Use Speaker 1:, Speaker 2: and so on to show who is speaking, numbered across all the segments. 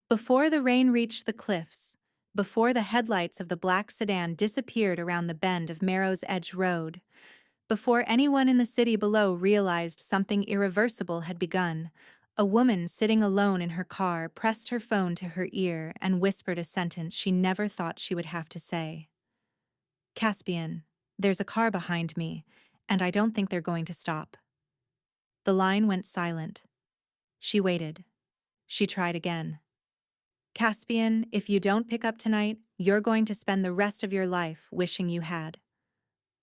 Speaker 1: Before the rain reached the cliffs, before the headlights of the black sedan disappeared around the bend of Marrow's Edge Road, before anyone in the city below realized something irreversible had begun, a woman sitting alone in her car pressed her phone to her ear and whispered a sentence she never thought she would have to say. "Caspian, there's a car behind me, and I don't think they're going to stop." The line went silent. She waited. She tried again. "Caspian, if you don't pick up tonight, you're going to spend the rest of your life wishing you had."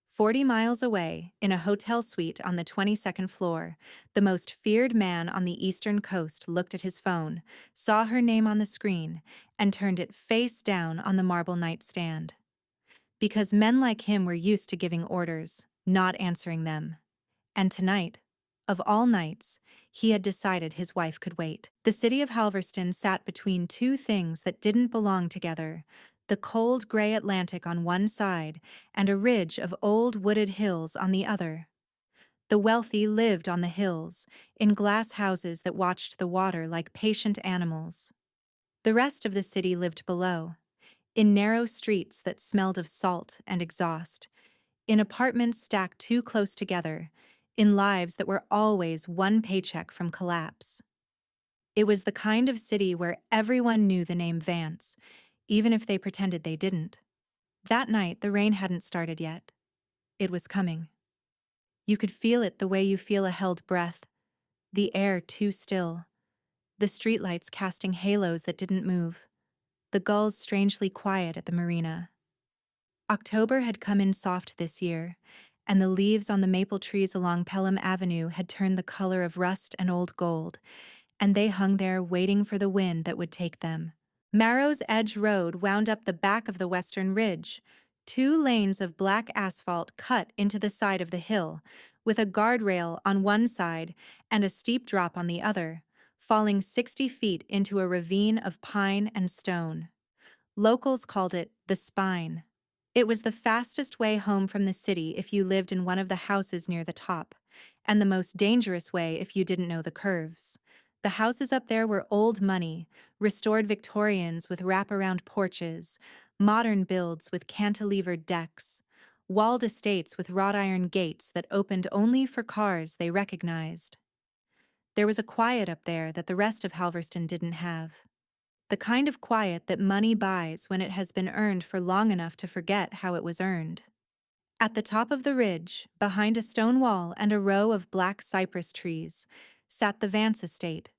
Speaker 1: 40 miles away, in a hotel suite on the 22nd floor, the most feared man on the eastern coast looked at his phone, saw her name on the screen, and turned it face down on the marble nightstand. Because men like him were used to giving orders, not answering them. And tonight, of all nights, he had decided his wife could wait. The city of Halverston sat between two things that didn't belong together: the cold gray Atlantic on one side and a ridge of old wooded hills on the other. The wealthy lived on the hills, in glass houses that watched the water like patient animals. The rest of the city lived below, in narrow streets that smelled of salt and exhaust, in apartments stacked too close together, in lives that were always one paycheck from collapse. It was the kind of city where everyone knew the name Vance, even if they pretended they didn't. That night, the rain hadn't started yet. It was coming. You could feel it the way you feel a held breath, the air too still, the streetlights casting halos that didn't move, the gulls strangely quiet at the marina. October had come in soft this year, and the leaves on the maple trees along Pelham Avenue had turned the color of rust and old gold, and they hung there waiting for the wind that would take them. Marrow's Edge Road wound up the back of the western ridge, 2 lanes of black asphalt cut into the side of the hill, with a guardrail on one side and a steep drop on the other, falling 60 feet into a ravine of pine and stone. Locals called it the Spine. It was the fastest way home from the city if you lived in one of the houses near the top, and the most dangerous way if you didn't know the curves. The houses up there were old money, restored Victorians with wraparound porches, modern builds with cantilevered decks, walled estates with wrought iron gates that opened only for cars they recognized. There was a quiet up there that the rest of Halverston didn't have. The kind of quiet that money buys when it has been earned for long enough to forget how it was earned. At the top of the ridge, behind a stone wall and a row of black cypress trees, sat the Vance estate.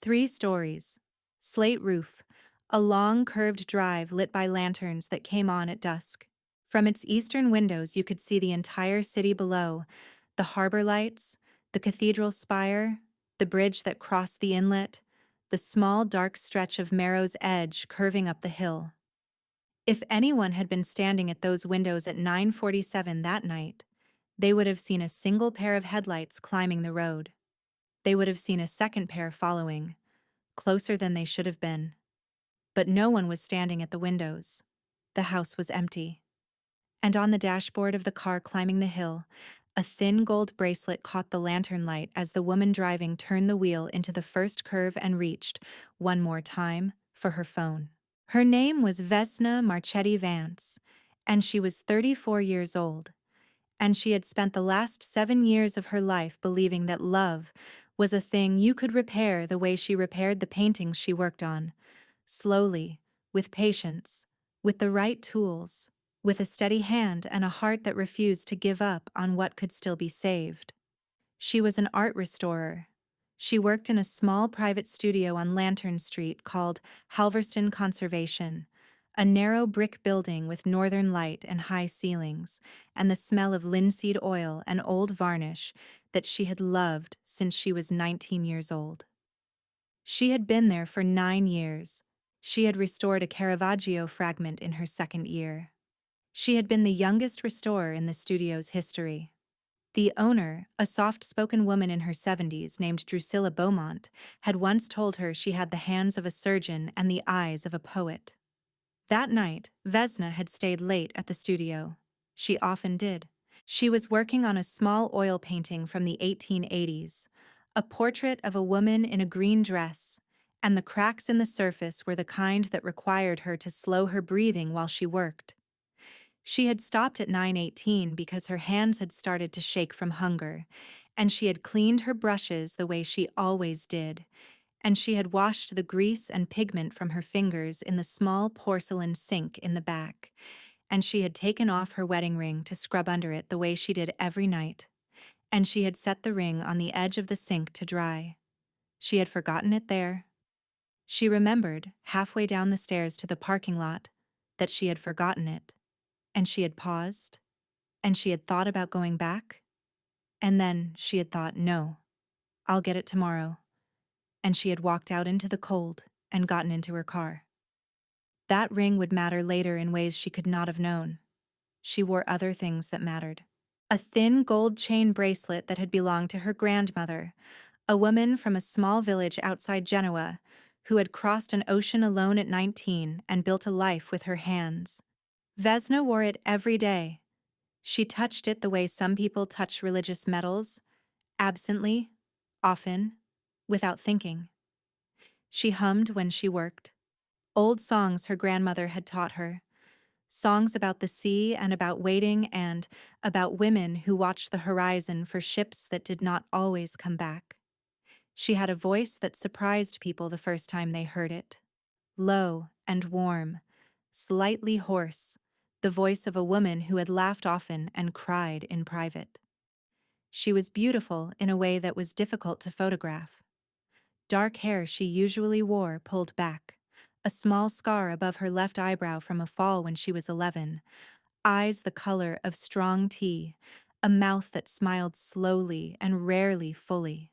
Speaker 1: 3 stories, slate roof, a long curved drive lit by lanterns that came on at dusk. From its eastern windows you could see the entire city below, the harbor lights, the cathedral spire, the bridge that crossed the inlet, the small dark stretch of Marrow's Edge curving up the hill. If anyone had been standing at those windows at 9:47 that night, they would have seen a single pair of headlights climbing the road. They would have seen a second pair following, closer than they should have been. But no one was standing at the windows. The house was empty. And on the dashboard of the car climbing the hill, a thin gold bracelet caught the lantern light as the woman driving turned the wheel into the first curve and reached, one more time, for her phone. Her name was Vesna Marchetti Vance, and she was 34 years old, and she had spent the last 7 years of her life believing that love was a thing you could repair the way she repaired the paintings she worked on, slowly, with patience, with the right tools, with a steady hand and a heart that refused to give up on what could still be saved. She was an art restorer. She worked in a small private studio on Lantern Street called Halverston Conservation, a narrow brick building with northern light and high ceilings, and the smell of linseed oil and old varnish that she had loved since she was 19 years old. She had been there for 9 years. She had restored a Caravaggio fragment in her second year. She had been the youngest restorer in the studio's history. The owner, a soft-spoken woman in her 70s named Drusilla Beaumont, had once told her she had the hands of a surgeon and the eyes of a poet. That night, Vesna had stayed late at the studio. She often did. She was working on a small oil painting from the 1880s, a portrait of a woman in a green dress, and the cracks in the surface were the kind that required her to slow her breathing while she worked. She had stopped at 9:18 because her hands had started to shake from hunger, and she had cleaned her brushes the way she always did, and she had washed the grease and pigment from her fingers in the small porcelain sink in the back, and she had taken off her wedding ring to scrub under it the way she did every night, and she had set the ring on the edge of the sink to dry. She had forgotten it there. She remembered, halfway down the stairs to the parking lot, that she had forgotten it, and she had paused, and she had thought about going back, and then she had thought, no, I'll get it tomorrow, and she had walked out into the cold and gotten into her car. That ring would matter later in ways she could not have known. She wore other things that mattered. A thin gold chain bracelet that had belonged to her grandmother, a woman from a small village outside Genoa, who had crossed an ocean alone at 19 and built a life with her hands. Vesna wore it every day. She touched it the way some people touch religious medals, absently, often, without thinking. She hummed when she worked. Old songs her grandmother had taught her. Songs about the sea and about waiting and about women who watched the horizon for ships that did not always come back. She had a voice that surprised people the first time they heard it. Low and warm, slightly hoarse, the voice of a woman who had laughed often and cried in private. She was beautiful in a way that was difficult to photograph. Dark hair she usually wore pulled back, a small scar above her left eyebrow from a fall when she was 11, eyes the color of strong tea, a mouth that smiled slowly and rarely fully.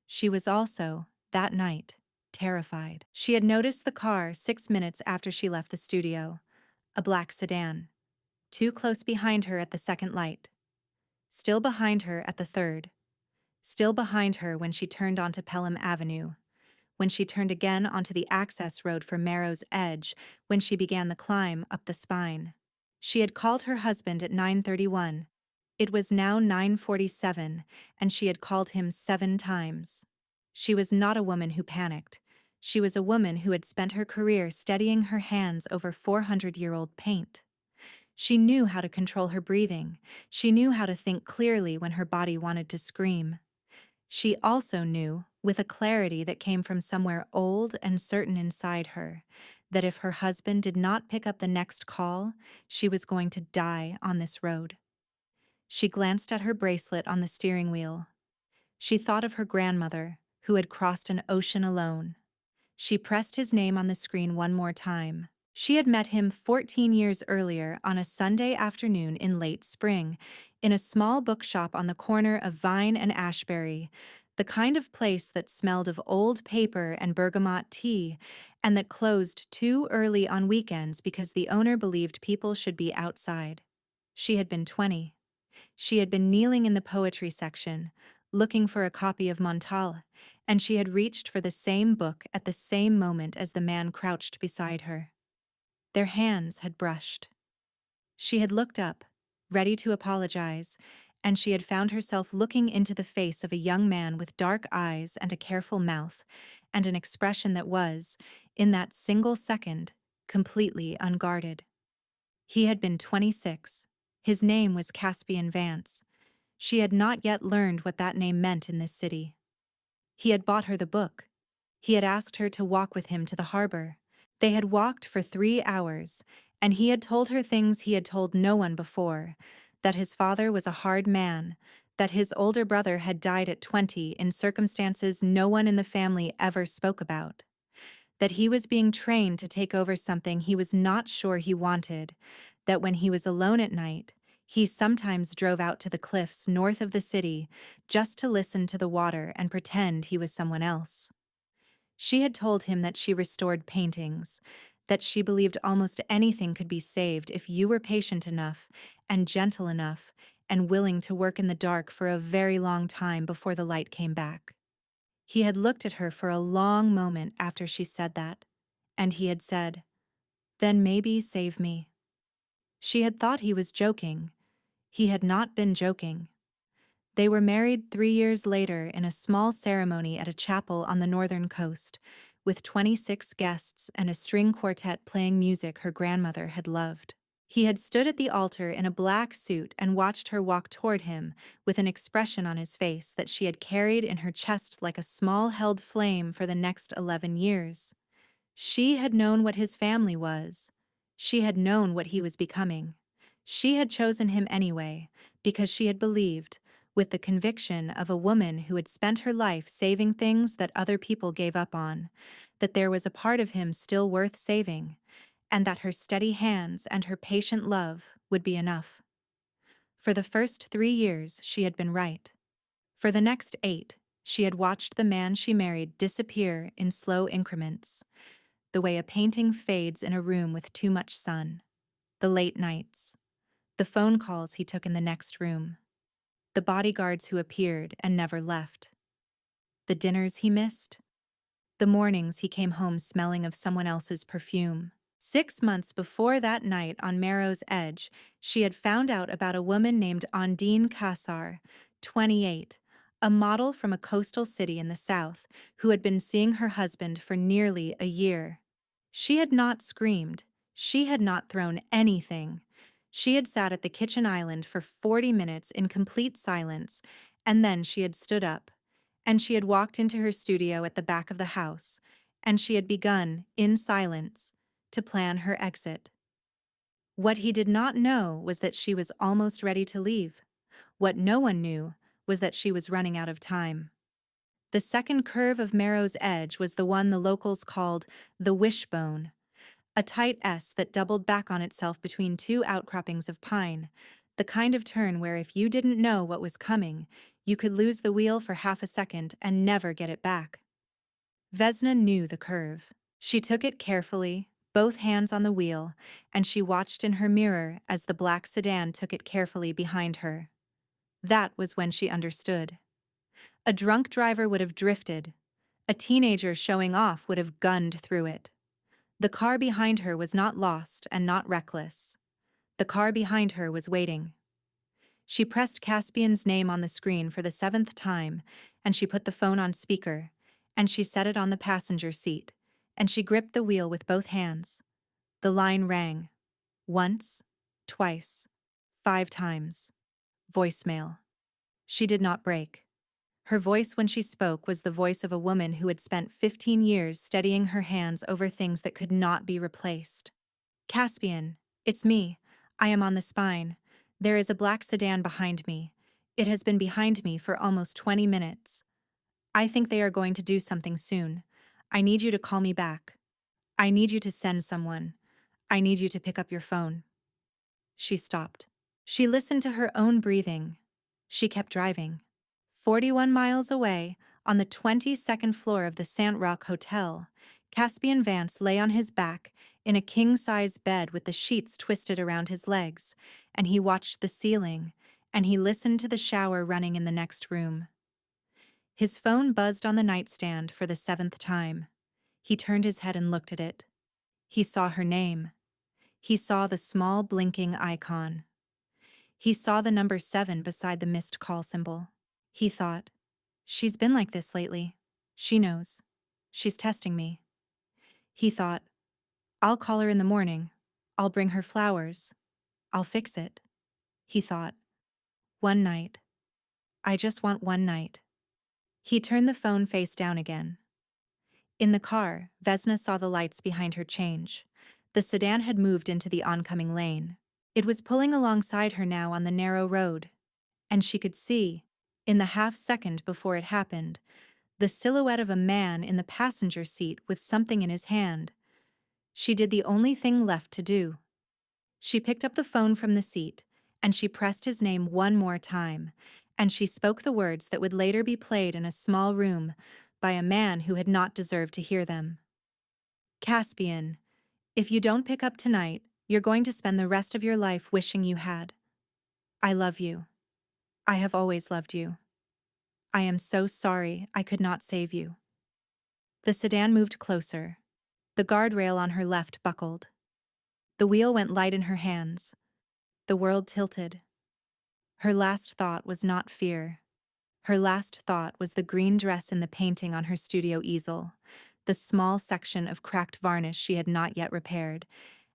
Speaker 1: She was also, that night, terrified. She had noticed the car 6 minutes after she left the studio, a black sedan, too close behind her at the second light, still behind her at the third, still behind her when she turned onto Pelham Avenue, when she turned again onto the access road for Marrow's Edge, when she began the climb up the spine. She had called her husband at 9:31. It was now 9:47, and she had called him 7 times. She was not a woman who panicked. She was a woman who had spent her career steadying her hands over 400-year-old paint. She knew how to control her breathing. She knew how to think clearly when her body wanted to scream. She also knew, with a clarity that came from somewhere old and certain inside her, that if her husband did not pick up the next call, she was going to die on this road. She glanced at her bracelet on the steering wheel. She thought of her grandmother, who had crossed an ocean alone. She pressed his name on the screen one more time. She had met him 14 years earlier on a Sunday afternoon in late spring, in a small bookshop on the corner of Vine and Ashbury, the kind of place that smelled of old paper and bergamot tea, and that closed too early on weekends because the owner believed people should be outside. She had been 20. She had been kneeling in the poetry section, looking for a copy of Montal, and she had reached for the same book at the same moment as the man crouched beside her. Their hands had brushed. She had looked up, ready to apologize, and she had found herself looking into the face of a young man with dark eyes and a careful mouth, and an expression that was, in that single second, completely unguarded. He had been 26. His name was Caspian Vance. She had not yet learned what that name meant in this city. He had bought her the book. He had asked her to walk with him to the harbor. They had walked for 3 hours, and he had told her things he had told no one before, that his father was a hard man, that his older brother had died at 20 in circumstances no one in the family ever spoke about, that he was being trained to take over something he was not sure he wanted, that when he was alone at night, he sometimes drove out to the cliffs north of the city just to listen to the water and pretend he was someone else. She had told him that she restored paintings, that she believed almost anything could be saved if you were patient enough and gentle enough and willing to work in the dark for a very long time before the light came back. He had looked at her for a long moment after she said that, and he had said, "Then maybe save me." She had thought he was joking. He had not been joking. They were married 3 years later in a small ceremony at a chapel on the northern coast, with 26 guests and a string quartet playing music her grandmother had loved. He had stood at the altar in a black suit and watched her walk toward him with an expression on his face that she had carried in her chest like a small held flame for the next 11 years. She had known what his family was. She had known what he was becoming. She had chosen him anyway, because she had believed, with the conviction of a woman who had spent her life saving things that other people gave up on, that there was a part of him still worth saving, and that her steady hands and her patient love would be enough. For the first 3 years, she had been right. For the next 8, she had watched the man she married disappear in slow increments, the way a painting fades in a room with too much sun. The late nights. The phone calls he took in the next room. The bodyguards who appeared and never left. The dinners he missed. The mornings he came home smelling of someone else's perfume. 6 months before that night on Marrow's Edge, she had found out about a woman named Ondine Kassar, 28, a model from a coastal city in the south, who had been seeing her husband for nearly a year. She had not screamed. She had not thrown anything. She had sat at the kitchen island for 40 minutes in complete silence, and then she had stood up, and she had walked into her studio at the back of the house, and she had begun, in silence, to plan her exit. What he did not know was that she was almost ready to leave. What no one knew was that she was running out of time. The second curve of Marrow's Edge was the one the locals called the wishbone, a tight S that doubled back on itself between two outcroppings of pine, the kind of turn where if you didn't know what was coming, you could lose the wheel for half a second and never get it back. Vesna knew the curve. She took it carefully, both hands on the wheel, and she watched in her mirror as the black sedan took it carefully behind her. That was when she understood. A drunk driver would have drifted. A teenager showing off would have gunned through it. The car behind her was not lost and not reckless. The car behind her was waiting. She pressed Caspian's name on the screen for the 7th time, and she put the phone on speaker, and she set it on the passenger seat, and she gripped the wheel with both hands. The line rang. Once, twice, 5 times. Voicemail. She did not break. Her voice when she spoke was the voice of a woman who had spent 15 years steadying her hands over things that could not be replaced. Caspian, it's me. I am on the spine. There is a black sedan behind me. It has been behind me for almost 20 minutes. I think they are going to do something soon. I need you to call me back. I need you to send someone. I need you to pick up your phone. She stopped. She listened to her own breathing. She kept driving. 41 miles away, on the 22nd floor of the Sant Rock Hotel, Caspian Vance lay on his back in a king-size bed with the sheets twisted around his legs, and he watched the ceiling, and he listened to the shower running in the next room. His phone buzzed on the nightstand for the 7th time. He turned his head and looked at it. He saw her name. He saw the small blinking icon. He saw the number 7 beside the missed call symbol. He thought, she's been like this lately. She knows. She's testing me. He thought, I'll call her in the morning. I'll bring her flowers. I'll fix it. He thought, one night. I just want one night. He turned the phone face down again. In the car, Vesna saw the lights behind her change. The sedan had moved into the oncoming lane. It was pulling alongside her now on the narrow road, and she could see, in the half-second before it happened, the silhouette of a man in the passenger seat with something in his hand. She did the only thing left to do. She picked up the phone from the seat, and she pressed his name one more time, and she spoke the words that would later be played in a small room by a man who had not deserved to hear them. Caspian, if you don't pick up tonight, you're going to spend the rest of your life wishing you had. I love you. I have always loved you. I am so sorry I could not save you. The sedan moved closer. The guardrail on her left buckled. The wheel went light in her hands. The world tilted. Her last thought was not fear. Her last thought was the green dress in the painting on her studio easel, the small section of cracked varnish she had not yet repaired,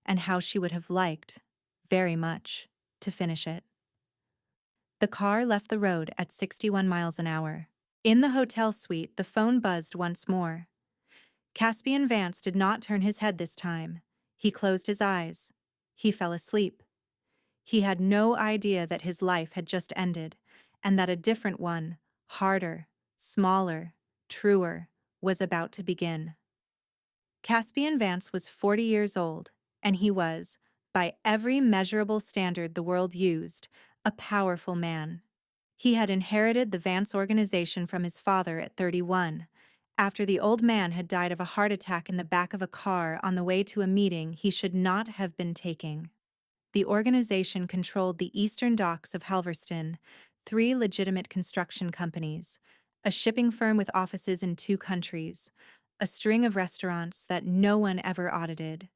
Speaker 1: and how she would have liked, very much, to finish it. The car left the road at 61 miles an hour. In the hotel suite, the phone buzzed once more. Caspian Vance did not turn his head this time. He closed his eyes. He fell asleep. He had no idea that his life had just ended, and that a different one, harder, smaller, truer, was about to begin. Caspian Vance was 40 years old, and he was, by every measurable standard the world used, a powerful man. He had inherited the Vance organization from his father at 31, after the old man had died of a heart attack in the back of a car on the way to a meeting he should not have been taking. The organization controlled the eastern docks of Halverston, 3 legitimate construction companies, a shipping firm with offices in 2 countries, a string of restaurants that no one ever audited,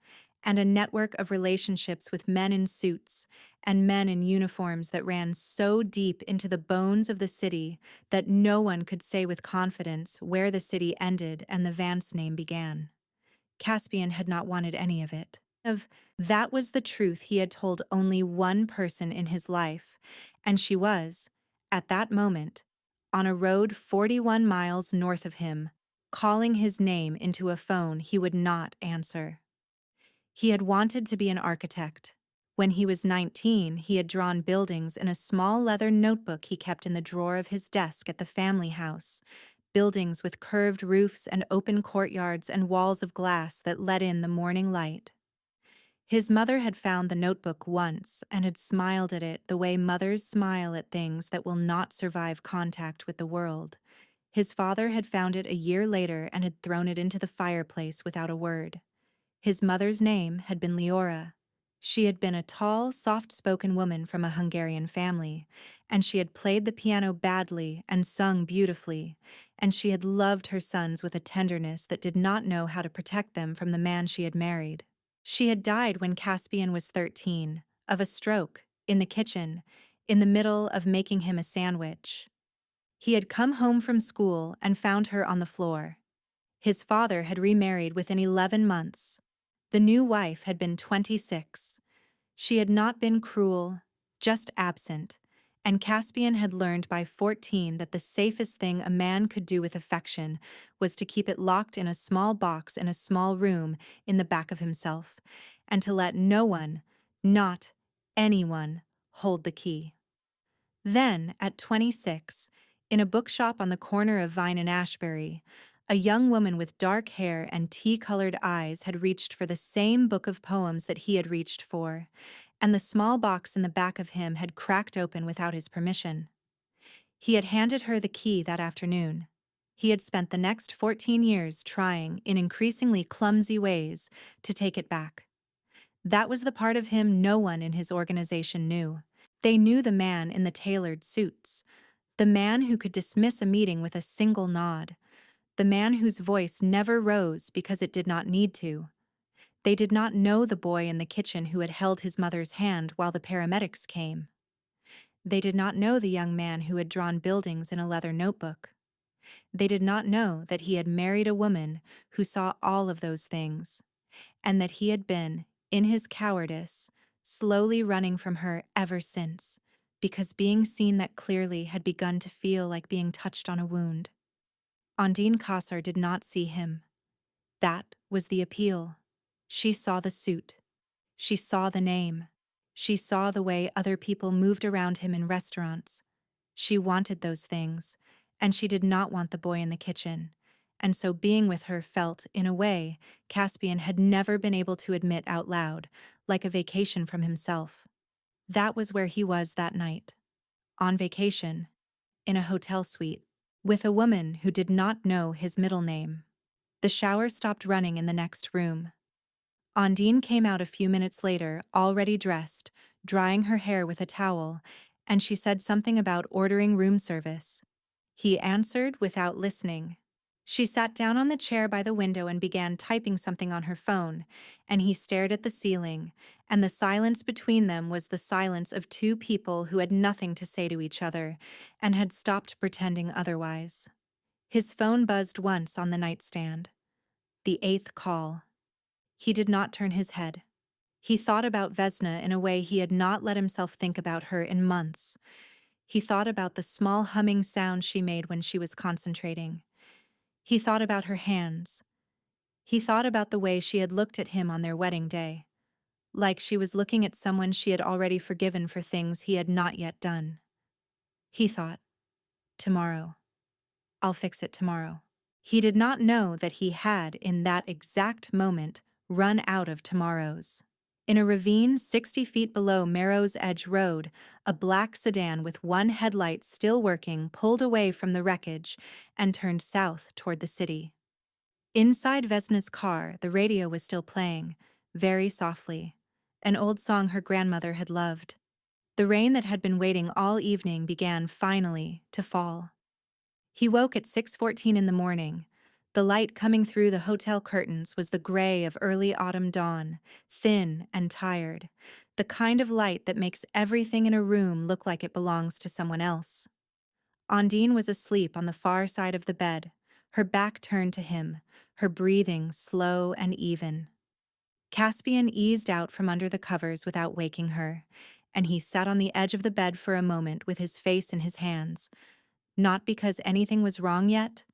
Speaker 1: and a network of relationships with men in suits and men in uniforms that ran so deep into the bones of the city that no one could say with confidence where the city ended and the Vance name began. Caspian had not wanted any of it. That was the truth he had told only one person in his life, and she was, at that moment, on a road 41 miles north of him, calling his name into a phone he would not answer. He had wanted to be an architect. When he was 19, he had drawn buildings in a small leather notebook he kept in the drawer of his desk at the family house, buildings with curved roofs and open courtyards and walls of glass that let in the morning light. His mother had found the notebook once and had smiled at it the way mothers smile at things that will not survive contact with the world. His father had found it a year later and had thrown it into the fireplace without a word. His mother's name had been Leora. She had been a tall, soft-spoken woman from a Hungarian family, and she had played the piano badly and sung beautifully, and she had loved her sons with a tenderness that did not know how to protect them from the man she had married. She had died when Caspian was 13, of a stroke, in the kitchen, in the middle of making him a sandwich. He had come home from school and found her on the floor. His father had remarried within 11 months. The new wife had been 26. She had not been cruel, just absent, and Caspian had learned by 14 that the safest thing a man could do with affection was to keep it locked in a small box in a small room in the back of himself, and to let no one, not anyone, hold the key. Then, at 26, in a bookshop on the corner of Vine and Ashbury, a young woman with dark hair and tea-colored eyes had reached for the same book of poems that he had reached for, and the small box in the back of him had cracked open without his permission. He had handed her the key that afternoon. He had spent the next 14 years trying, in increasingly clumsy ways, to take it back. That was the part of him no one in his organization knew. They knew the man in the tailored suits, the man who could dismiss a meeting with a single nod, the man whose voice never rose because it did not need to. They did not know the boy in the kitchen who had held his mother's hand while the paramedics came. They did not know the young man who had drawn buildings in a leather notebook. They did not know that he had married a woman who saw all of those things, and that he had been, in his cowardice, slowly running from her ever since, because being seen that clearly had begun to feel like being touched on a wound. Ondine Cossar did not see him. That was the appeal. She saw the suit. She saw the name. She saw the way other people moved around him in restaurants. She wanted those things, and she did not want the boy in the kitchen, and so being with her felt, in a way, Caspian had never been able to admit out loud, like a vacation from himself. That was where he was that night. On vacation. In a hotel suite. With a woman who did not know his middle name. The shower stopped running in the next room. Ondine came out a few minutes later, already dressed, drying her hair with a towel, and she said something about ordering room service. He answered without listening. She sat down on the chair by the window and began typing something on her phone, and he stared at the ceiling, and the silence between them was the silence of 2 people who had nothing to say to each other, and had stopped pretending otherwise. His phone buzzed once on the nightstand. The eighth call. He did not turn his head. He thought about Vesna in a way he had not let himself think about her in months. He thought about the small humming sound she made when she was concentrating. He thought about her hands. He thought about the way she had looked at him on their wedding day, like she was looking at someone she had already forgiven for things he had not yet done. He thought, tomorrow. I'll fix it tomorrow. He did not know that he had, in that exact moment, run out of tomorrows. In a ravine 60 feet below Marrow's Edge Road, a black sedan with one headlight still working pulled away from the wreckage and turned south toward the city. Inside Vesna's car, the radio was still playing, very softly, an old song her grandmother had loved. The rain that had been waiting all evening began, finally, to fall. He woke at 6:14 in the morning. The light coming through the hotel curtains was the gray of early autumn dawn, thin and tired, the kind of light that makes everything in a room look like it belongs to someone else. Ondine was asleep on the far side of the bed, her back turned to him, her breathing slow and even. Caspian eased out from under the covers without waking her, and he sat on the edge of the bed for a moment with his face in his hands, not because anything was wrong yet,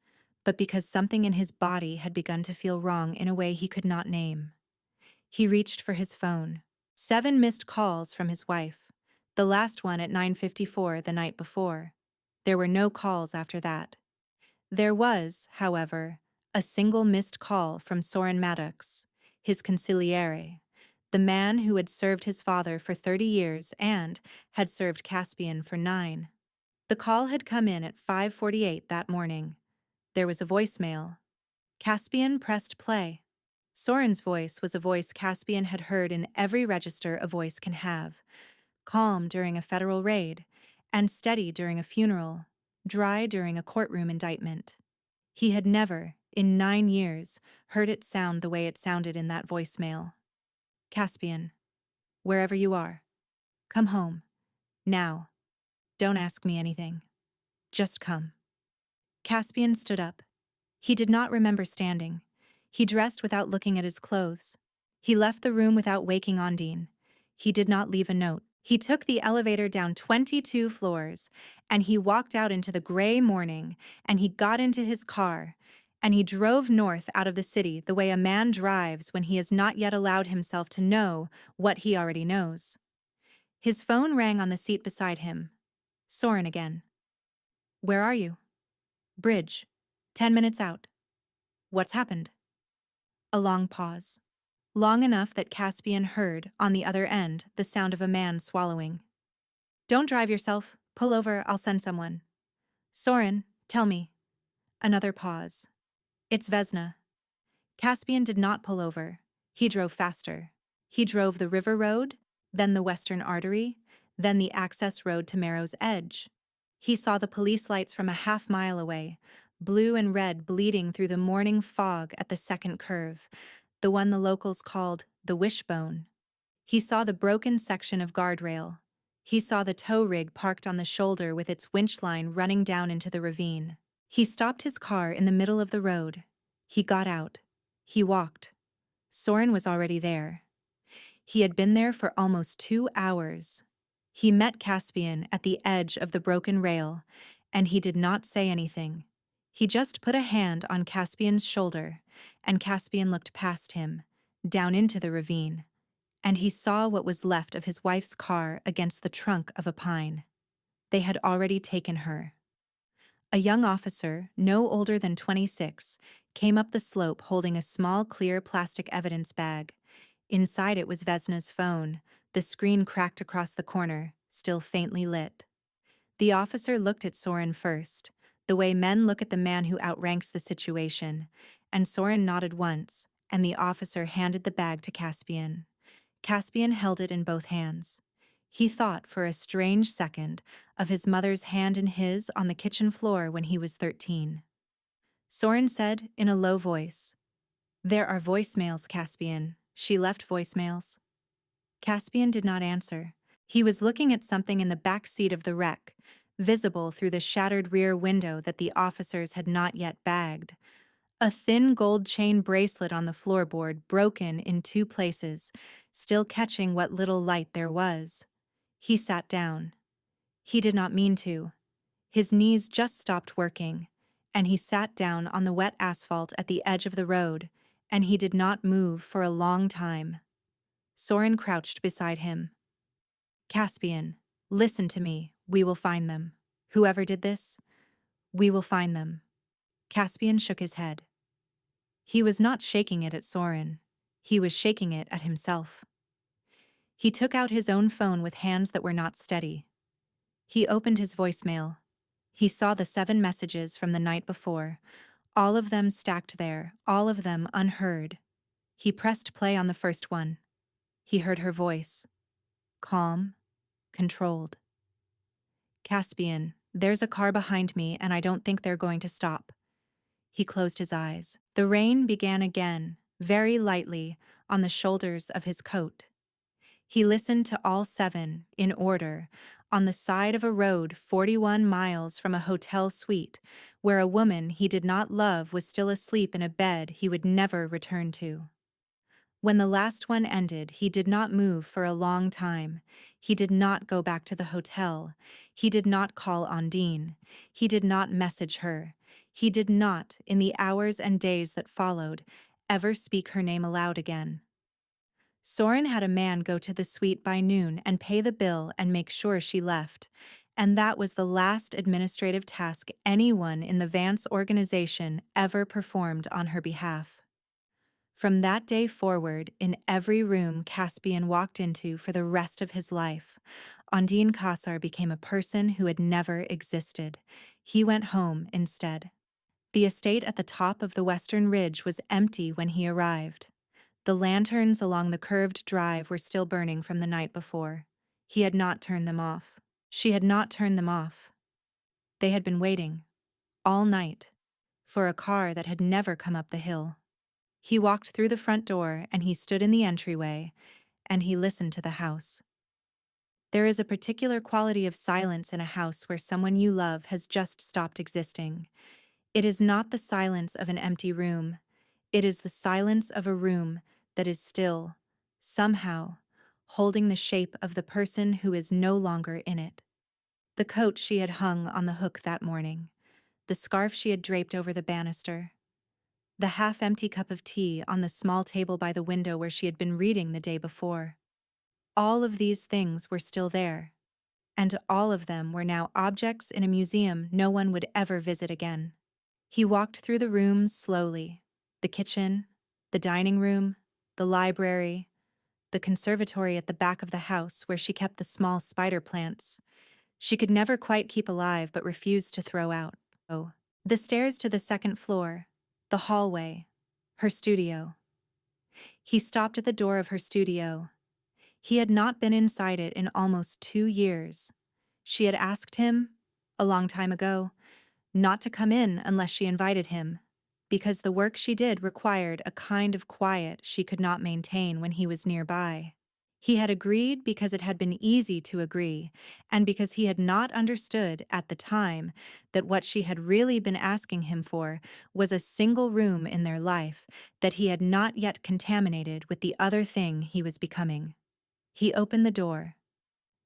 Speaker 1: but because something in his body had begun to feel wrong in a way he could not name. He reached for his phone. 7 missed calls from his wife, the last one at 9:54 the night before. There were no calls after that. There was, however, a single missed call from Soren Maddox, his consigliere, the man who had served his father for 30 years and had served Caspian for 9. The call had come in at 5:48 that morning. There was a voicemail. Caspian pressed play. Soren's voice was a voice Caspian had heard in every register a voice can have, calm during a federal raid, and steady during a funeral, dry during a courtroom indictment. He had never, in 9 years, heard it sound the way it sounded in that voicemail. Caspian, wherever you are, come home. Now. Don't ask me anything. Just come. Caspian stood up. He did not remember standing. He dressed without looking at his clothes. He left the room without waking Ondine. He did not leave a note. He took the elevator down 22 floors, and he walked out into the gray morning, and he got into his car, and he drove north out of the city the way a man drives when he has not yet allowed himself to know what he already knows. His phone rang on the seat beside him. Soren again. Where are you? Bridge. 10 minutes out. What's happened? A long pause. Long enough that Caspian heard, on the other end, the sound of a man swallowing. Don't drive yourself. Pull over, I'll send someone. Soren, tell me. Another pause. It's Vesna. Caspian did not pull over. He drove faster. He drove the river road, then the western artery, then the access road to Marrow's Edge. He saw the police lights from a half-mile away, blue and red bleeding through the morning fog at the second curve, the one the locals called the wishbone. He saw the broken section of guardrail. He saw the tow rig parked on the shoulder with its winch line running down into the ravine. He stopped his car in the middle of the road. He got out. He walked. Soren was already there. He had been there for almost 2 hours. He met Caspian at the edge of the broken rail, and he did not say anything. He just put a hand on Caspian's shoulder, and Caspian looked past him, down into the ravine, and he saw what was left of his wife's car against the trunk of a pine. They had already taken her. A young officer, no older than 26, came up the slope holding a small clear plastic evidence bag. Inside it was Vesna's phone, the screen cracked across the corner, still faintly lit. The officer looked at Soren first, the way men look at the man who outranks the situation, and Soren nodded once, and the officer handed the bag to Caspian. Caspian held it in both hands. He thought for a strange second of his mother's hand in his on the kitchen floor when he was 13. Soren said in a low voice, "There are voicemails, Caspian. She left voicemails." Caspian did not answer. He was looking at something in the back seat of the wreck, visible through the shattered rear window that the officers had not yet bagged. A thin gold chain bracelet on the floorboard broken in two places, still catching what little light there was. He sat down. He did not mean to. His knees just stopped working, and he sat down on the wet asphalt at the edge of the road, and he did not move for a long time. Soren crouched beside him. Caspian, listen to me, we will find them. Whoever did this, we will find them. Caspian shook his head. He was not shaking it at Soren. He was shaking it at himself. He took out his own phone with hands that were not steady. He opened his voicemail. He saw the 7 messages from the night before, all of them stacked there, all of them unheard. He pressed play on the first one. He heard her voice. Calm, controlled. Caspian, there's a car behind me and I don't think they're going to stop. He closed his eyes. The rain began again, very lightly, on the shoulders of his coat. He listened to all 7, in order, on the side of a road 41 miles from a hotel suite, where a woman he did not love was still asleep in a bed he would never return to. When the last one ended, he did not move for a long time. He did not go back to the hotel. He did not call Ondine. He did not message her. He did not, in the hours and days that followed, ever speak her name aloud again. Soren had a man go to the suite by noon and pay the bill and make sure she left, and that was the last administrative task anyone in the Vance organization ever performed on her behalf. From that day forward, in every room Caspian walked into for the rest of his life, Ondine Kassar became a person who had never existed. He went home instead. The estate at the top of the western ridge was empty when he arrived. The lanterns along the curved drive were still burning from the night before. He had not turned them off. She had not turned them off. They had been waiting, all night, for a car that had never come up the hill. He walked through the front door and he stood in the entryway, and he listened to the house. There is a particular quality of silence in a house where someone you love has just stopped existing. It is not the silence of an empty room. It is the silence of a room that is still, somehow, holding the shape of the person who is no longer in it. The coat she had hung on the hook that morning, the scarf she had draped over the banister, the half-empty cup of tea on the small table by the window where she had been reading the day before. All of these things were still there, and all of them were now objects in a museum no one would ever visit again. He walked through the rooms slowly, the kitchen, the dining room, the library, the conservatory at the back of the house where she kept the small spider plants she could never quite keep alive but refused to throw out. Oh, the stairs to the second floor, the hallway, her studio. He stopped at the door of her studio. He had not been inside it in almost 2 years. She had asked him, a long time ago, not to come in unless she invited him, because the work she did required a kind of quiet she could not maintain when he was nearby. He had agreed because it had been easy to agree, and because he had not understood at the time that what she had really been asking him for was a single room in their life that he had not yet contaminated with the other thing he was becoming. He opened the door.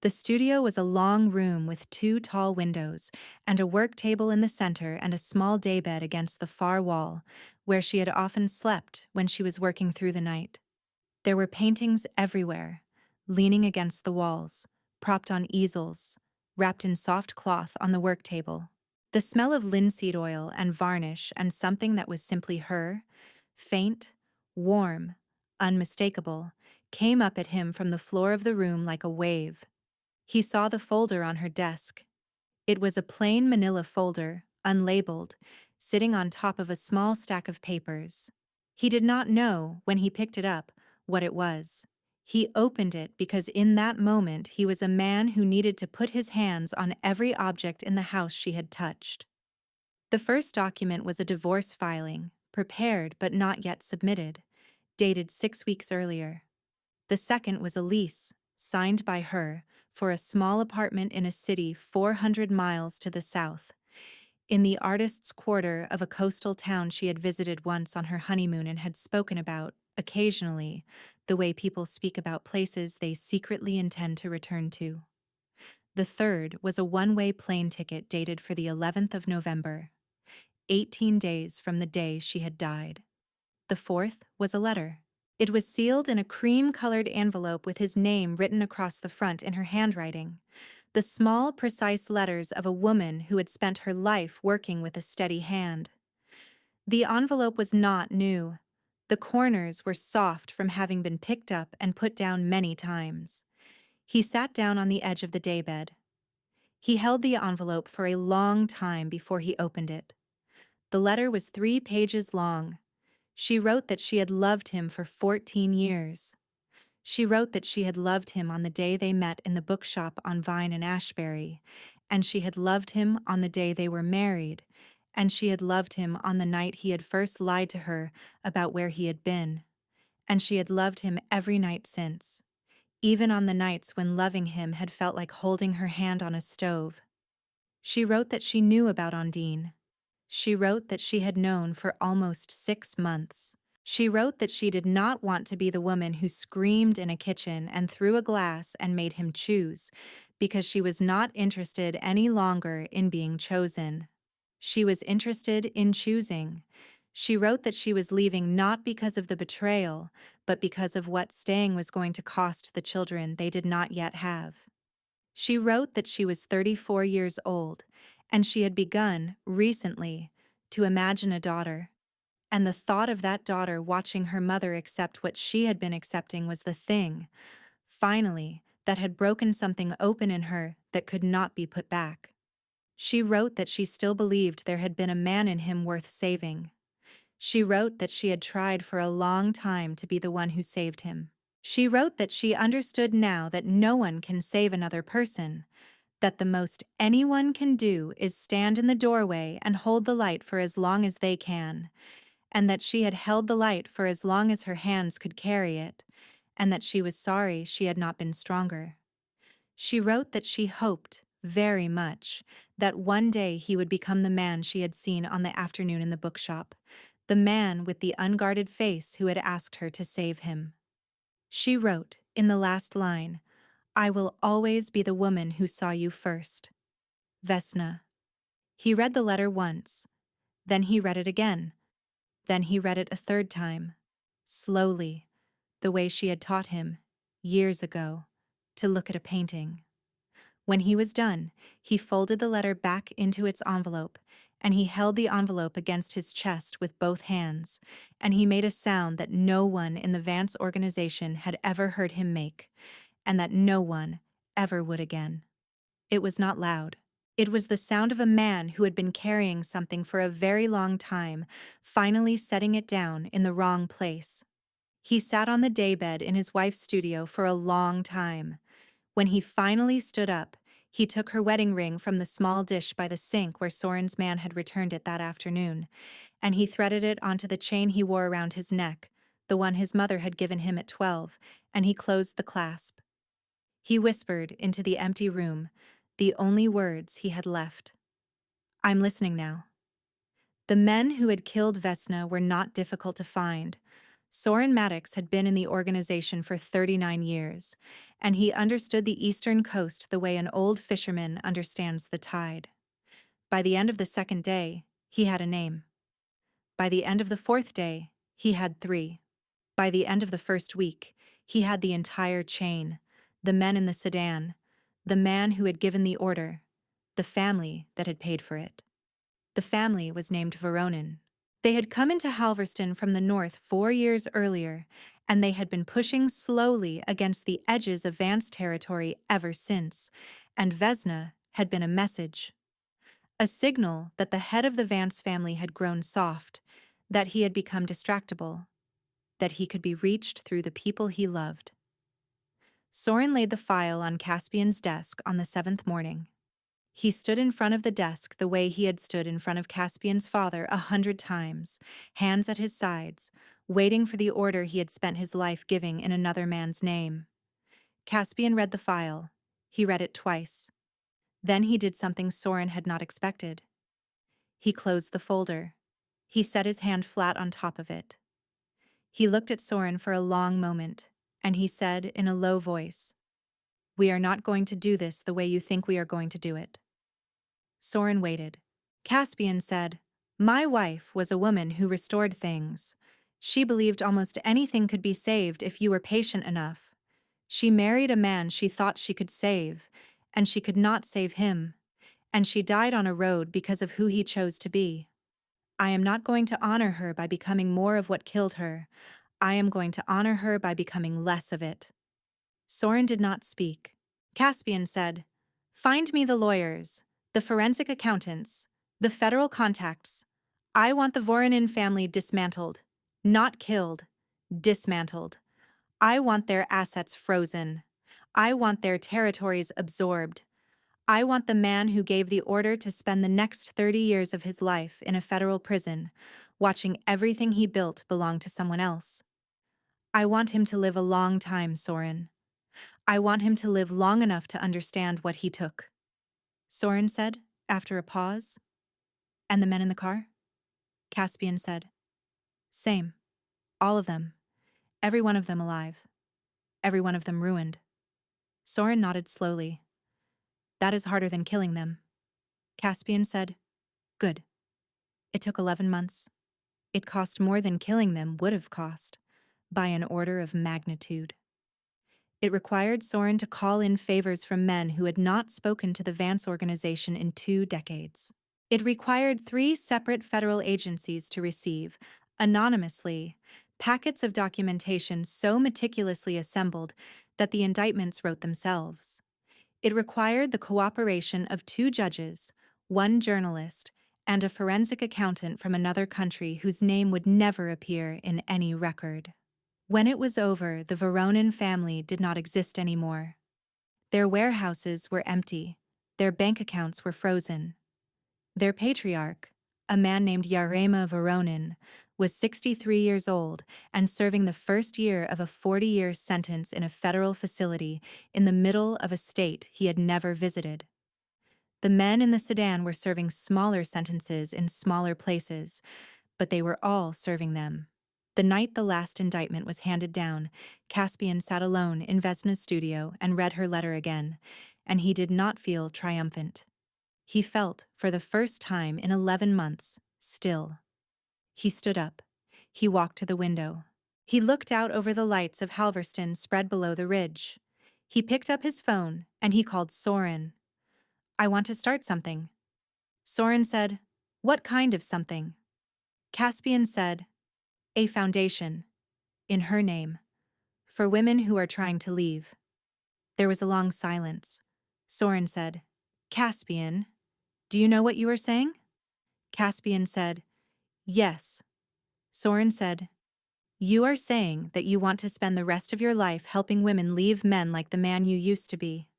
Speaker 1: The studio was a long room with 2 tall windows and a work table in the center and a small daybed against the far wall, where she had often slept when she was working through the night. There were paintings everywhere, leaning against the walls, propped on easels, wrapped in soft cloth on the work table. The smell of linseed oil and varnish and something that was simply her, faint, warm, unmistakable, came up at him from the floor of the room like a wave. He saw the folder on her desk. It was a plain manila folder, unlabeled, sitting on top of a small stack of papers. He did not know, when he picked it up, what it was. He opened it because in that moment he was a man who needed to put his hands on every object in the house she had touched. The first document was a divorce filing, prepared but not yet submitted, dated 6 weeks earlier. The second was a lease, signed by her, for a small apartment in a city 400 miles to the south. in the artist's quarter of a coastal town she had visited once on her honeymoon and had spoken about, occasionally, the way people speak about places they secretly intend to return to. The third was a one-way plane ticket dated for the 11th of November, 18 days from the day she had died. The fourth was a letter. It was sealed in a cream-colored envelope with his name written across the front in her handwriting, the small, precise letters of a woman who had spent her life working with a steady hand. The envelope was not new. The corners were soft from having been picked up and put down many times. He sat down on the edge of the daybed. He held the envelope for a long time before he opened it. The letter was 3 pages long. She wrote that she had loved him for 14 years. She wrote that she had loved him on the day they met in the bookshop on Vine and Ashbury, and she had loved him on the day they were married, and she had loved him on the night he had first lied to her about where he had been, and she had loved him every night since, even on the nights when loving him had felt like holding her hand on a stove. She wrote that she knew about Ondine. She wrote that she had known for almost 6 months. She wrote that she did not want to be the woman who screamed in a kitchen and threw a glass and made him choose, because she was not interested any longer in being chosen. She was interested in choosing. She wrote that she was leaving not because of the betrayal, but because of what staying was going to cost the children they did not yet have. She wrote that she was 34 years old, and she had begun, recently, to imagine a daughter. And the thought of that daughter watching her mother accept what she had been accepting was the thing, finally, that had broken something open in her that could not be put back. She wrote that she still believed there had been a man in him worth saving. She wrote that she had tried for a long time to be the one who saved him. She wrote that she understood now that no one can save another person, that the most anyone can do is stand in the doorway and hold the light for as long as they can, and that she had held the light for as long as her hands could carry it, and that she was sorry she had not been stronger. She wrote that she hoped, very much, that one day he would become the man she had seen on the afternoon in the bookshop, the man with the unguarded face who had asked her to save him. She wrote, in the last line, "I will always be the woman who saw you first. Vesna." He read the letter once. Then he read it again. Then he read it a third time, slowly, the way she had taught him, years ago, to look at a painting. When he was done, he folded the letter back into its envelope, and he held the envelope against his chest with both hands, and he made a sound that no one in the Vance organization had ever heard him make, and that no one ever would again. It was not loud. It was the sound of a man who had been carrying something for a very long time, finally setting it down in the wrong place. He sat on the daybed in his wife's studio for a long time. When he finally stood up, he took her wedding ring from the small dish by the sink where Soren's man had returned it that afternoon, and he threaded it onto the chain he wore around his neck, the one his mother had given him at 12, and he closed the clasp. He whispered into the empty room, the only words he had left. "I'm listening now." The men who had killed Vesna were not difficult to find. Soren Maddox had been in the organization for 39 years, and he understood the eastern coast the way an old fisherman understands the tide. By the end of the second day, he had a name. By the end of the fourth day, he had 3. By the end of the first week, he had the entire chain, the men in the sedan, the man who had given the order, the family that had paid for it. The family was named Voronin. They had come into Halverston from the north 4 years earlier, and they had been pushing slowly against the edges of Vance territory ever since, and Vesna had been a message. A signal that the head of the Vance family had grown soft, that he had become distractible, that he could be reached through the people he loved. Soren laid the file on Caspian's desk on the 7th morning. He stood in front of the desk the way he had stood in front of Caspian's father 100 times, hands at his sides, waiting for the order he had spent his life giving in another man's name. Caspian read the file. He read it twice. Then he did something Soren had not expected. He closed the folder. He set his hand flat on top of it. He looked at Soren for a long moment, and he said in a low voice, "We are not going to do this the way you think we are going to do it." Soren waited. Caspian said, "My wife was a woman who restored things. She believed almost anything could be saved if you were patient enough. She married a man she thought she could save, and she could not save him, and she died on a road because of who he chose to be. I am not going to honor her by becoming more of what killed her. I am going to honor her by becoming less of it." Soren did not speak. Caspian said, "Find me the lawyers, the forensic accountants, the federal contacts. I want the Voronin family dismantled. Not killed. Dismantled. I want their assets frozen. I want their territories absorbed. I want the man who gave the order to spend the next 30 years of his life in a federal prison, watching everything he built belong to someone else. I want him to live a long time, Soren. I want him to live long enough to understand what he took." Soren said, after a pause. "And the men in the car?" Caspian said, "Same. All of them. Every one of them alive. Every one of them ruined." Soren nodded slowly. "That is harder than killing them." Caspian said, "Good. It took 11 months. It cost more than killing them would have cost, by an order of magnitude. It required Soren to call in favors from men who had not spoken to the Vance organization in 2 decades. It required 3 separate federal agencies to receive, anonymously, packets of documentation so meticulously assembled that the indictments wrote themselves. It required the cooperation of 2 judges, 1 journalist, and a forensic accountant from another country whose name would never appear in any record. When it was over, the Voronin family did not exist anymore. Their warehouses were empty. Their bank accounts were frozen. Their patriarch, a man named Yarema Voronin, was 63 years old and serving the first year of a 40-year sentence in a federal facility in the middle of a state he had never visited. The men in the sedan were serving smaller sentences in smaller places, but they were all serving them. The night the last indictment was handed down, Caspian sat alone in Vesna's studio and read her letter again, and he did not feel triumphant. He felt, for the first time in 11 months, still. He stood up. He walked to the window. He looked out over the lights of Halverston spread below the ridge. He picked up his phone, and he called Soren. "I want to start something." Soren said, "What kind of something?" Caspian said, "A foundation, in her name, for women who are trying to leave." There was a long silence. Soren said, "Caspian, do you know what you are saying?" Caspian said, "Yes." Soren said, "You are saying that you want to spend the rest of your life helping women leave men like the man you used to be."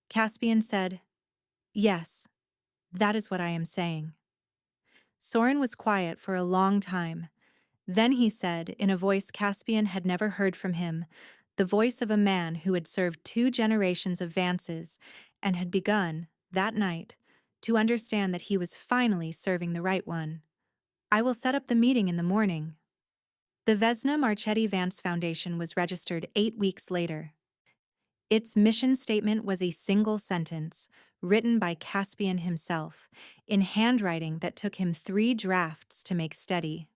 Speaker 1: Caspian said, "Yes, that is what I am saying." Soren was quiet for a long time. Then he said, in a voice Caspian had never heard from him, the voice of a man who had served 2 generations of Vances and had begun, that night, to understand that he was finally serving the right one. "I will set up the meeting in the morning." The Vesna Marchetti Vance Foundation was registered 8 weeks later. Its mission statement was a single sentence, written by Caspian himself, in handwriting that took him 3 drafts to make steady.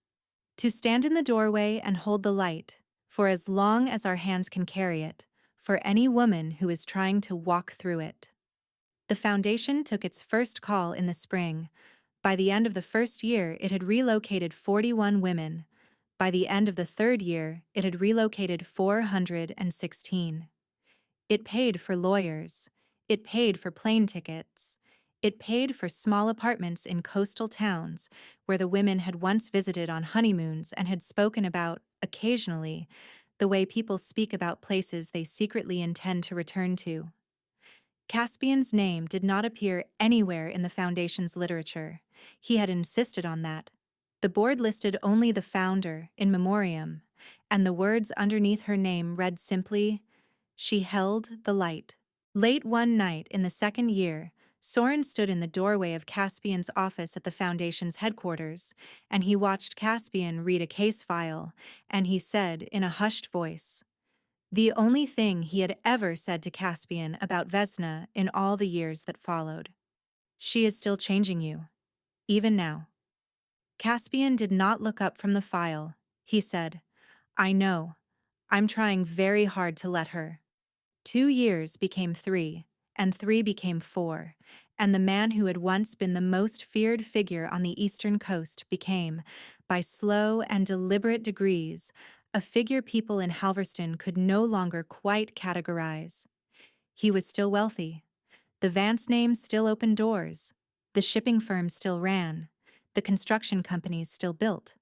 Speaker 1: "To stand in the doorway and hold the light, for as long as our hands can carry it, for any woman who is trying to walk through it." The foundation took its first call in the spring. By the end of the first year, it had relocated 41 women. By the end of the 3rd year, it had relocated 416. It paid for lawyers. It paid for plane tickets. It paid for small apartments in coastal towns where the women had once visited on honeymoons and had spoken about, occasionally, the way people speak about places they secretly intend to return to. Caspian's name did not appear anywhere in the Foundation's literature. He had insisted on that. The board listed only the founder, in memoriam, and the words underneath her name read simply, "She held the light." Late one night in the 2nd year, Soren stood in the doorway of Caspian's office at the Foundation's headquarters, and he watched Caspian read a case file, and he said in a hushed voice, the only thing he had ever said to Caspian about Vesna in all the years that followed. She is still changing you, even now. Caspian did not look up from the file. He said, I know. I'm trying very hard to let her. 2 years became 3, and 3 became 4, and the man who had once been the most feared figure on the eastern coast became, by slow and deliberate degrees, a figure people in Halverston could no longer quite categorize. He was still wealthy. The Vance name still opened doors. The shipping firm still ran. The construction companies still built.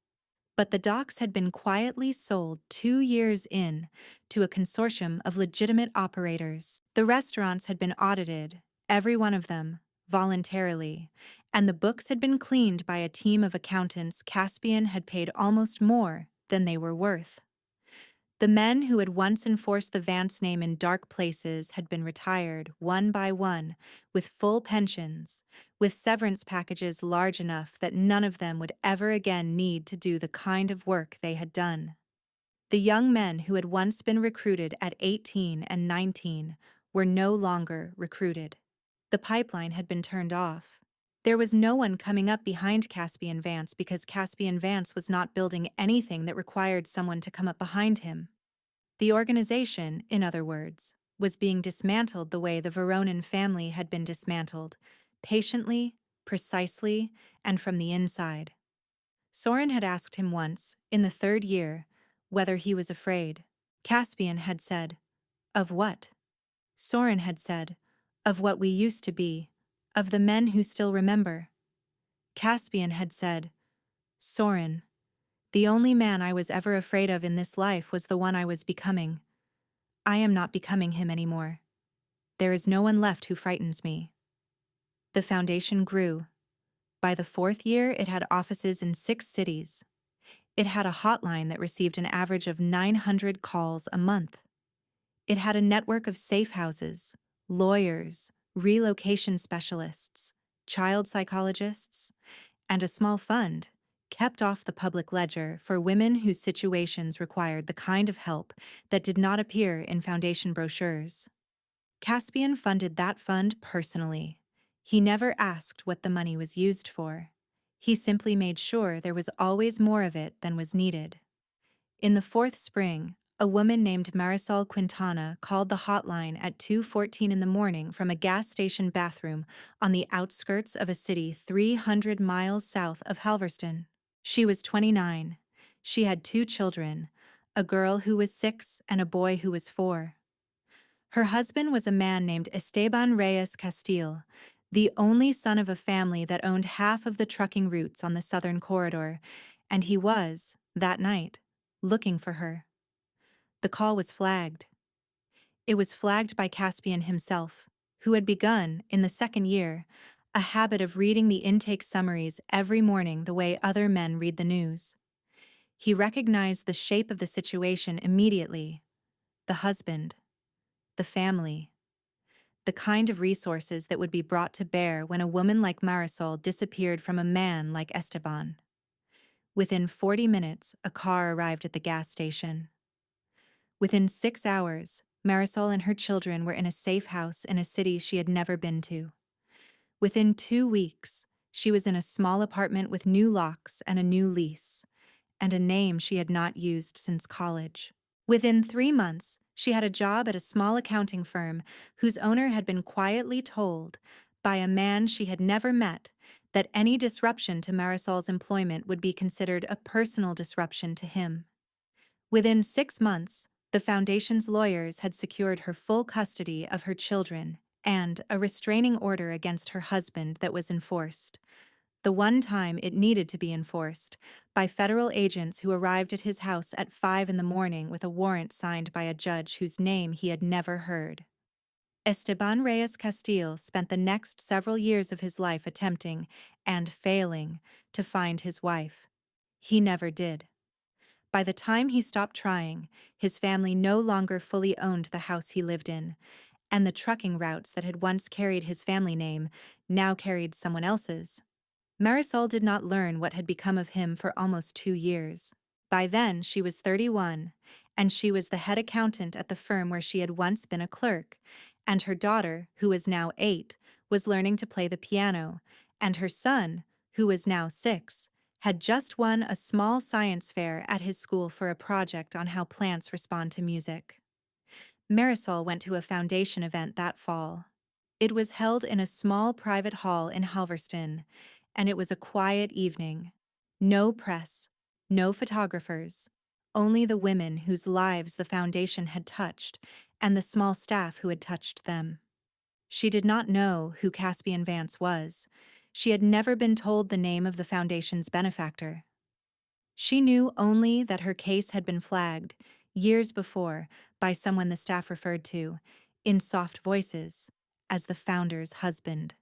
Speaker 1: But the docks had been quietly sold 2 years in to a consortium of legitimate operators. The restaurants had been audited, every one of them, voluntarily, and the books had been cleaned by a team of accountants Caspian had paid almost more than they were worth. The men who had once enforced the Vance name in dark places had been retired, one by one, with full pensions, with severance packages large enough that none of them would ever again need to do the kind of work they had done. The young men who had once been recruited at 18 and 19 were no longer recruited. The pipeline had been turned off. There was no one coming up behind Caspian Vance because Caspian Vance was not building anything that required someone to come up behind him. The organization, in other words, was being dismantled the way the Veronin family had been dismantled, patiently, precisely, and from the inside. Soren had asked him once, in the 3rd year, whether he was afraid. Caspian had said, "Of what?" Soren had said, "Of what we used to be, of the men who still remember." Caspian had said, "Soren, the only man I was ever afraid of in this life was the one I was becoming. I am not becoming him anymore. There is no one left who frightens me." The foundation grew. By the 4th year, it had offices in 6 cities. It had a hotline that received an average of 900 calls a month. It had a network of safe houses, lawyers, relocation specialists, child psychologists, and a small fund, kept off the public ledger, for women whose situations required the kind of help that did not appear in Foundation brochures. Caspian funded that fund personally. He never asked what the money was used for. He simply made sure there was always more of it than was needed. In the 4th spring, a woman named Marisol Quintana called the hotline at 2:14 in the morning from a gas station bathroom on the outskirts of a city 300 miles south of Halverston. She was 29. She had 2 children, a girl who was 6 and a boy who was 4. Her husband was a man named Esteban Reyes Castile, the only son of a family that owned half of the trucking routes on the southern corridor, and he was, that night, looking for her. The call was flagged. It was flagged by Caspian himself, who had begun, in the 2nd year, a habit of reading the intake summaries every morning the way other men read the news. He recognized the shape of the situation immediately: the husband, the family, the kind of resources that would be brought to bear when a woman like Marisol disappeared from a man like Esteban. Within 40 minutes, a car arrived at the gas station. Within 6 hours, Marisol and her children were in a safe house in a city she had never been to. Within 2 weeks, she was in a small apartment with new locks and a new lease, and a name she had not used since college. Within 3 months, she had a job at a small accounting firm whose owner had been quietly told, by a man she had never met, that any disruption to Marisol's employment would be considered a personal disruption to him. Within 6 months, the Foundation's lawyers had secured her full custody of her children and a restraining order against her husband that was enforced, the one time it needed to be enforced, by federal agents who arrived at his house at 5 in the morning with a warrant signed by a judge whose name he had never heard. Esteban Reyes Castile spent the next several years of his life attempting, and failing, to find his wife. He never did. By the time he stopped trying, his family no longer fully owned the house he lived in, and the trucking routes that had once carried his family name now carried someone else's. Marisol did not learn what had become of him for almost 2 years. By then, she was 31, and she was the head accountant at the firm where she had once been a clerk, and her daughter, who was now 8, was learning to play the piano, and her son, who was now 6, had just won a small science fair at his school for a project on how plants respond to music. Marisol went to a foundation event that fall. It was held in a small private hall in Halverston, and it was a quiet evening. No press, no photographers, only the women whose lives the foundation had touched and the small staff who had touched them. She did not know who Caspian Vance was. She had never been told the name of the foundation's benefactor. She knew only that her case had been flagged, years before, by someone the staff referred to, in soft voices, as the founder's husband.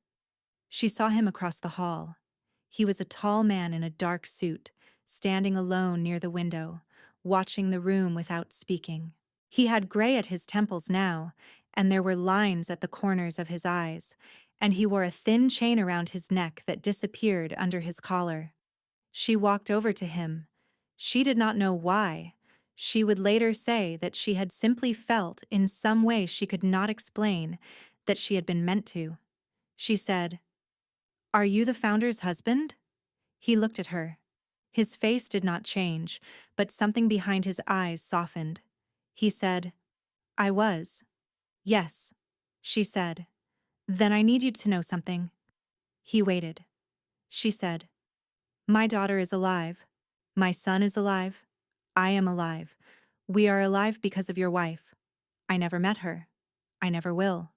Speaker 1: She saw him across the hall. He was a tall man in a dark suit, standing alone near the window, watching the room without speaking. He had gray at his temples now, and there were lines at the corners of his eyes, and he wore a thin chain around his neck that disappeared under his collar. She walked over to him. She did not know why. She would later say that she had simply felt, in some way she could not explain, that she had been meant to. She said, "Are you the founder's husband?" He looked at her. His face did not change, but something behind his eyes softened. He said, "I was." "Yes," she said. "Then I need you to know something." He waited. She said, "My daughter is alive. My son is alive. I am alive. We are alive because of your wife. I never met her. I never will.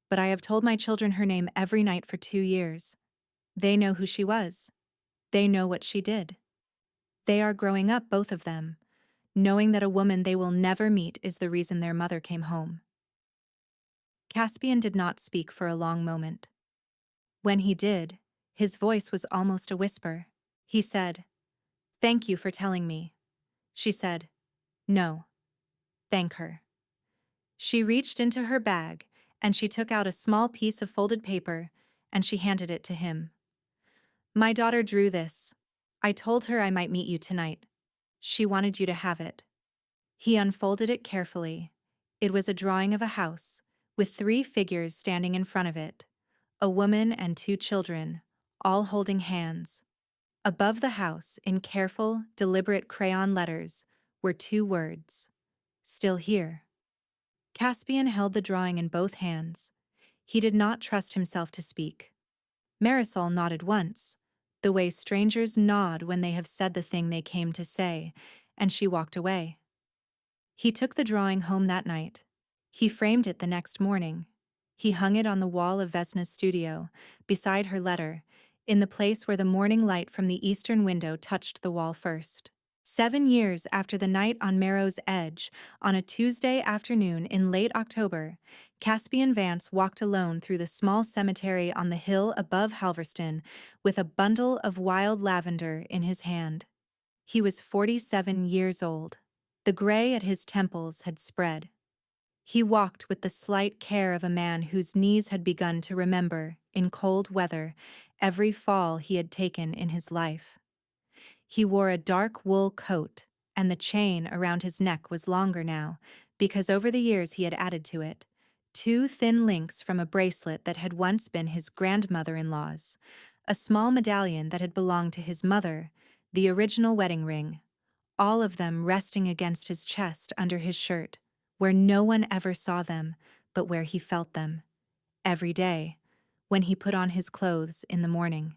Speaker 1: But I have told my children her name every night for 2 years. They know who she was. They know what she did. They are growing up, both of them, knowing that a woman they will never meet is the reason their mother came home." Caspian did not speak for a long moment. When he did, his voice was almost a whisper. He said, "Thank you for telling me." She said, "No, thank her." She reached into her bag, and she took out a small piece of folded paper, and she handed it to him. "My daughter drew this. I told her I might meet you tonight. She wanted you to have it." He unfolded it carefully. It was a drawing of a house, with 3 figures standing in front of it, a woman and 2 children, all holding hands. Above the house, in careful, deliberate crayon letters, were 2 words, "Still here." Caspian held the drawing in both hands. He did not trust himself to speak. Marisol nodded once, the way strangers nod when they have said the thing they came to say, and she walked away. He took the drawing home that night. He framed it the next morning. He hung it on the wall of Vesna's studio, beside her letter, in the place where the morning light from the eastern window touched the wall first. 7 years after the night on Marrow's Edge, on a Tuesday afternoon in late October, Caspian Vance walked alone through the small cemetery on the hill above Halverston with a bundle of wild lavender in his hand. He was 47 years old. The gray at his temples had spread. He walked with the slight care of a man whose knees had begun to remember, in cold weather, every fall he had taken in his life. He wore a dark wool coat, and the chain around his neck was longer now, because over the years he had added to it 2 thin links from a bracelet that had once been his grandmother-in-law's, a small medallion that had belonged to his mother, the original wedding ring, all of them resting against his chest under his shirt, where no one ever saw them, but where he felt them, every day, when he put on his clothes in the morning.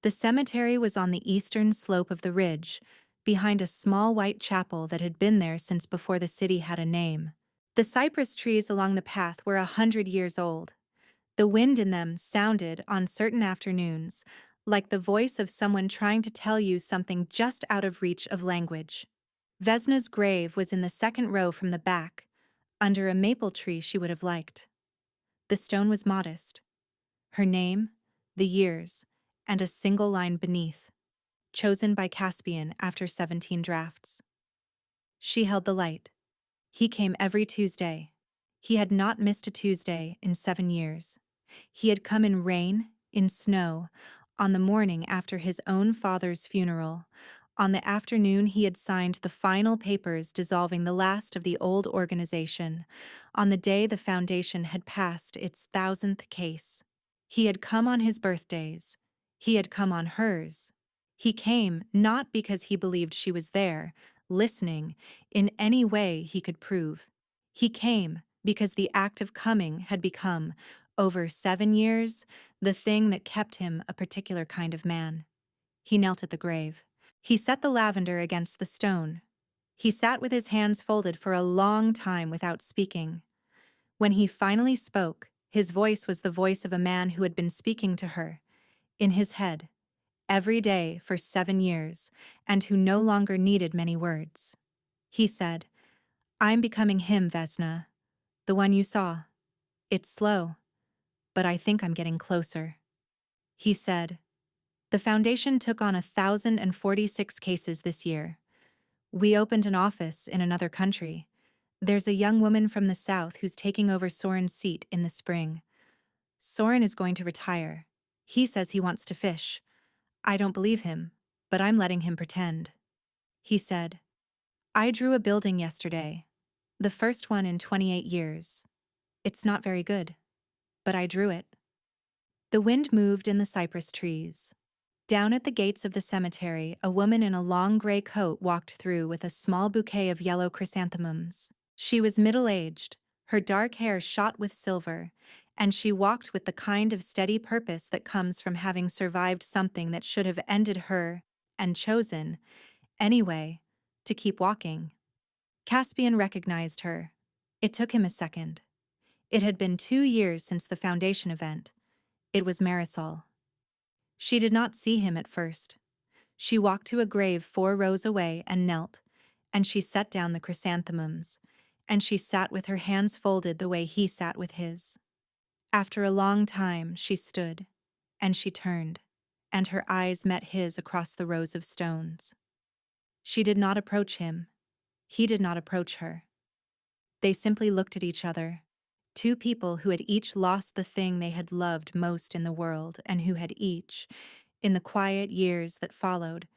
Speaker 1: The cemetery was on the eastern slope of the ridge, behind a small white chapel that had been there since before the city had a name. The cypress trees along the path were 100 years old. The wind in them sounded, on certain afternoons, like the voice of someone trying to tell you something just out of reach of language. Vesna's grave was in the second row from the back, under a maple tree she would have liked. The stone was modest. Her name, the years, and a single line beneath, chosen by Caspian after 17 drafts. She held the light. He came every Tuesday. He had not missed a Tuesday in 7 years. He had come in rain, in snow, on the morning after his own father's funeral. On the afternoon he had signed the final papers dissolving the last of the old organization. On the day the foundation had passed its 1,000th case. He had come on his birthdays. He had come on hers. He came not because he believed she was there, listening, in any way he could prove. He came because the act of coming had become, over 7 years, the thing that kept him a particular kind of man. He knelt at the grave. He set the lavender against the stone. He sat with his hands folded for a long time without speaking. When he finally spoke, his voice was the voice of a man who had been speaking to her, in his head, every day for 7 years, and who no longer needed many words. He said, "I'm becoming him, Vesna, the one you saw. It's slow, but I think I'm getting closer." He said, "The foundation took on 1,046 cases this year. We opened an office in another country. There's a young woman from the south who's taking over Soren's seat in the spring. Soren is going to retire. He says he wants to fish. I don't believe him, but I'm letting him pretend." He said, "I drew a building yesterday, the first one in 28 years. It's not very good, but I drew it." The wind moved in the cypress trees. Down at the gates of the cemetery, a woman in a long gray coat walked through with a small bouquet of yellow chrysanthemums. She was middle-aged, her dark hair shot with silver, and she walked with the kind of steady purpose that comes from having survived something that should have ended her, and chosen, anyway, to keep walking. Caspian recognized her. It took him a second. It had been 2 years since the foundation event. It was Marisol. She did not see him at first. She walked to a grave 4 rows away and knelt, and she set down the chrysanthemums, and she sat with her hands folded the way he sat with his. After a long time, she stood, and she turned, and her eyes met his across the rows of stones. She did not approach him. He did not approach her. They simply looked at each other. 2 people who had each lost the thing they had loved most in the world, and who had each, in the quiet years that followed,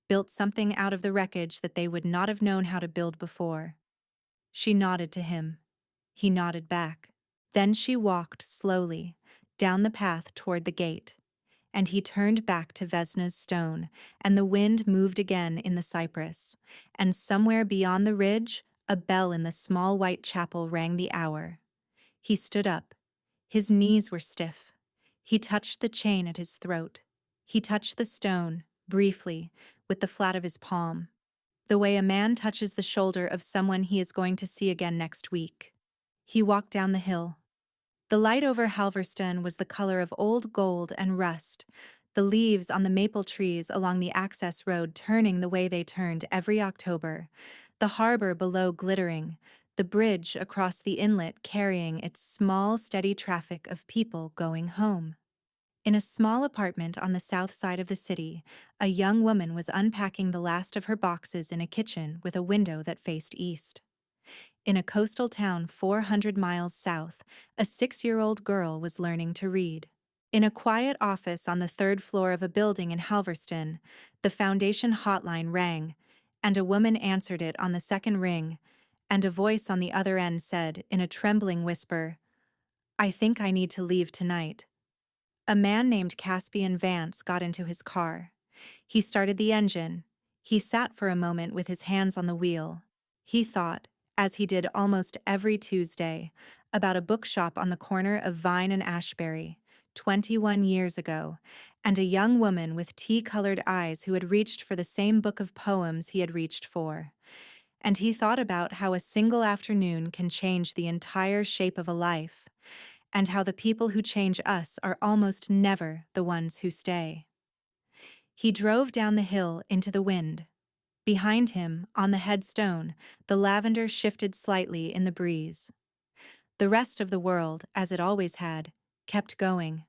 Speaker 1: built something out of the wreckage that they would not have known how to build before. She nodded to him. He nodded back. Then she walked slowly down the path toward the gate, and he turned back to Vesna's stone, and the wind moved again in the cypress, and somewhere beyond the ridge, a bell in the small white chapel rang the hour. He stood up. His knees were stiff. He touched the chain at his throat. He touched the stone, briefly, with the flat of his palm, the way a man touches the shoulder of someone he is going to see again next week. He walked down the hill. The light over Halverston was the color of old gold and rust, the leaves on the maple trees along the access road turning the way they turned every October, the harbor below glittering, the bridge across the inlet carrying its small, steady traffic of people going home. In a small apartment on the south side of the city, a young woman was unpacking the last of her boxes in a kitchen with a window that faced east. In a coastal town 400 miles south, a 6-year-old girl was learning to read. In a quiet office on the 3rd floor of a building in Halverston, the foundation hotline rang, and a woman answered it on the second ring, and a voice on the other end said, in a trembling whisper, "I think I need to leave tonight." A man named Caspian Vance got into his car. He started the engine. He sat for a moment with his hands on the wheel. He thought, as he did almost every Tuesday, about a bookshop on the corner of Vine and Ashbury, 21 years ago, and a young woman with tea-colored eyes who had reached for the same book of poems he had reached for. And he thought about how a single afternoon can change the entire shape of a life, and how the people who change us are almost never the ones who stay. He drove down the hill into the wind. Behind him, on the headstone, the lavender shifted slightly in the breeze. The rest of the world, as it always had, kept going.